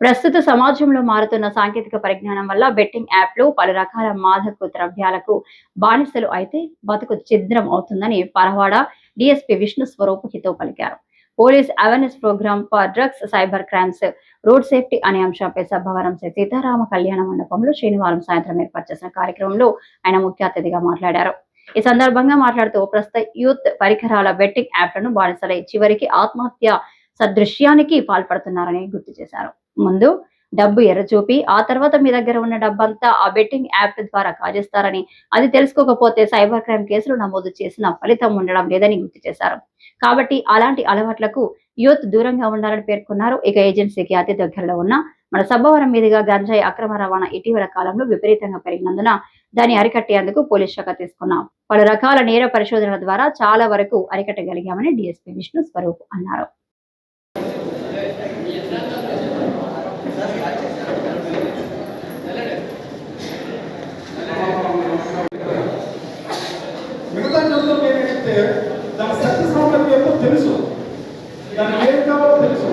ప్రస్తుత సమాజంలో మారుతున్న సాంకేతిక పరిజ్ఞానం వల్ల బెట్టింగ్ యాప్లు పలు రకాల మాదక ద్రవ్యాలకు బానిసలు అయితే బతుకు ఛిద్రం అవుతుందని పరవాడ డీఎస్పీ విష్ణు స్వరూప్ హితవు పలికారు. Police awareness program for drugs, cyber crimes, road safety అనే అంశంపై సభవరం శ్రీ సీతారామ కళ్యాణ మండపంలో శనివారం సాయంత్రం ఏర్పాటు చేసిన కార్యక్రమంలో ఆయన ముఖ్య అతిథిగా మాట్లాడారు. ఈ సందర్భంగా మాట్లాడుతూ ప్రస్తుత యూత్ పరికరాల బెట్టింగ్ యాప్లను బానిసలై చివరికి ఆత్మహత్య సదృశ్యానికి పాల్పడుతున్నారని గుర్తు చేశారు. ముందు డబ్బు ఎర్రచూపి ఆ తర్వాత మీ దగ్గర ఉన్న డబ్బంతా ఆ బెట్టింగ్ యాప్ ద్వారా కాజేస్తారని, అది తెలుసుకోకపోతే సైబర్ క్రైమ్ కేసులు నమోదు చేసిన ఫలితం ఉండడం లేదని గుర్తు చేశారు. కాబట్టి అలాంటి అలవాట్లకు యూత్ దూరంగా ఉండాలని పేర్కొన్నారు. ఇక ఏజెన్సీకి అతి దగ్గరలో ఉన్న మన సబ్బవరం మీదుగా గంజాయి అక్రమ రవాణా ఇటీవల కాలంలో విపరీతంగా పెరిగినందున దాన్ని అరికట్టేందుకు పోలీస్ శాఖ తీసుకున్న పలు రకాల నేర పరిశోధనల ద్వారా చాలా వరకు అరికట్టగలిగామని డీఎస్పీ విష్ణు స్వరూప్ అన్నారు. మిగతా రోజుల్లో ఏంటంటే దాని సక్సెస్ ఏంటో తెలుసు, దానికి ఏం కావాలో తెలుసు,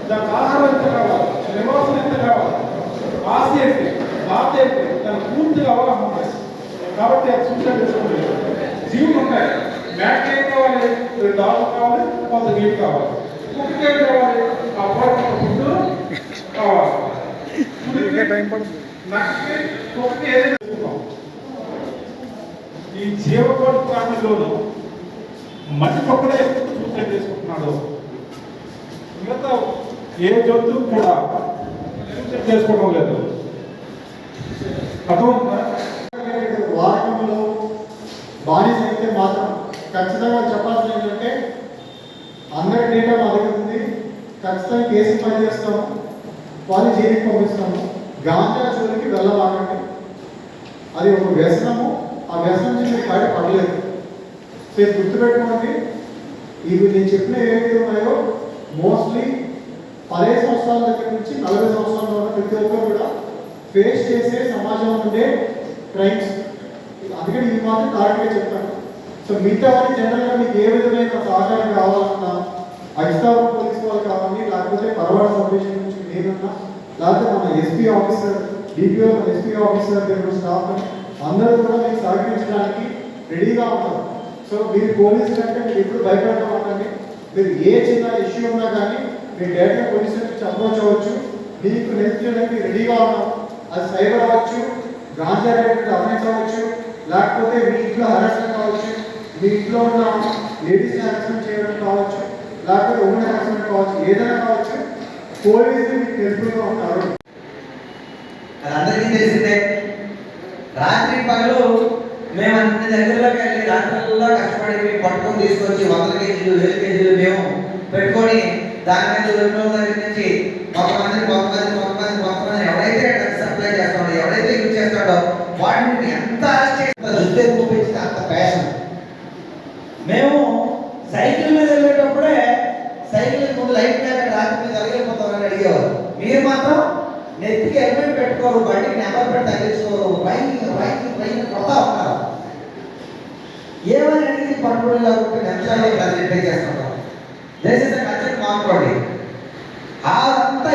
దానికి ఆహారం ఎంత కావాలి, నివాసం ఎంత కావాలి, ఆశ ఏంటి, బాధ ఏంటి, దాని పూర్తిగా అవగాహన ఉంటాయి. కాబట్టి అది సూచన చేసుకుంటే జీవులు ఉంటాయి. మ్యాట్ ఏం కావాలి, డాల్ కావాలి, కొంత గేమ్ కావాలి, కుక్కకి ఏం కావాలి, ఆ ఫుడ్ కావాలి, కుక్కకి ఏదైనా ఈ జీవకోటి ప్రాణుల్లోనూ మట్టి ఒక్కడే సూసైడ్ చేసుకుంటున్నాడు. మిగతా ఏ జంతువు కూడా సూసైడ్ చేసుకోవడం లేదు. వాహనంలో బానిస అయితే మాత్రం ఖచ్చితంగా చెప్పాల్సింది ఏంటంటే అందరి డేటా మా దగ్గర ఉంది. ఖచ్చితంగా కేసు పని చేస్తాము, వాళ్ళు జైలుకి పంపిస్తాము. గాంజా జోలికి వెళ్ళవాలండి, అది ఒక వ్యసనము. ఆ వ్యసనం నుంచి మీరు బయటపడలేదు. మీరు గుర్తుపెట్టుకోండి, ఇవి నేను చెప్పిన ఏవైతే ఉన్నాయో మోస్ట్లీ 15 సంవత్సరాల దగ్గర నుంచి 40 సంవత్సరాల వరకు ప్రతి ఒక్కరు కూడా ఫేస్ చేసే సమాజంలో ఉండే క్రైమ్స్. అందుకని ఇది మాత్రం టార్గెట్గా చెప్తాను. సో మిగతా వారి జనరల్గా మీకు ఏ విధమైన సహకారం కావాలన్నా అధికారం పోలీసు వాళ్ళు కావాలి, లేకపోతే పరవాడ సబ్ డివిజన్ నుంచి నేనున్నా, లేకపోతే మన SP officer, DPO SP officer దగ్గర స్టాఫ్ అందరూ కూడా మీకు సహకరించడానికి రెడీగా ఉంటారు. సో మీరు పోలీసు కంటే మీరు ఎప్పుడు భయపడటం ఉండండి. మీరు ఏ చిన్న ఇష్యూ ఉన్నా కానీ మీరు డైరెక్ట్గా పోలీసు నుంచి అప్రోచ్ అవ్వచ్చు. మీకు హెల్ప్ చేయడానికి రెడీగా ఉన్నాం. అది సైబర్ అవ్వచ్చు, గాంజా రిలేటెడ్ అఫెన్స్ అవ్వచ్చు, లేకపోతే మీ ఇంట్లో హెరాస్మెంట్ కావచ్చు, మీ ఇంట్లో ఉన్న లేడీస్ని హెరాస్మెంట్ చేయడం కావచ్చు, లేకపోతే ఉమెన్ హెరాస్మెంట్ కావచ్చు, ఏదైనా కావచ్చు. పోలీసులు మీకు హెల్ప్ఫుల్గా ఉంటారు. అది అందరికీ తెలిసిందే. రాత్రి పగలు మేము అన్ని దగ్గరలోకి వెళ్ళి రాత్రుల్లో కష్టపడి పట్టుకొని తీసుకొచ్చి 100 కేజీలు 1000 కేజీలు మేము పెట్టుకొని దాని మీద ఊరిలో దగ్గర నుంచి కొంతమంది ఎవరైతే డ్రగ్స్ సప్లై చేస్తాడో, ఎవరైతే యూజ్ చేస్తాడో వాటిని ఎంత అరెస్ట్ చేస్తే చూస్తే చూపించితే అంత ప్యాషన్. మేము సైకిల్ మీద వెళ్ళేటప్పుడే సైకిల్ ముందు లైట్ జాకెట్ రాత్రి మీద తగిలిపోతామని అడిగేవారు. మీరు మాత్రం నెత్తికి హెల్మెట్ పెట్టుకోరు, బండికి నెంబర్ పెట్టి తగ్గించుకోరు, పైన కొత్త ఉన్నారు. ఏమని అడిగి పట్టుబడి లేకుంటే నిమిషాల్లో రిపేర్ చేస్తుంటారు. దయచేసి ఖచ్చితంగా మాట్లాడి అదంతా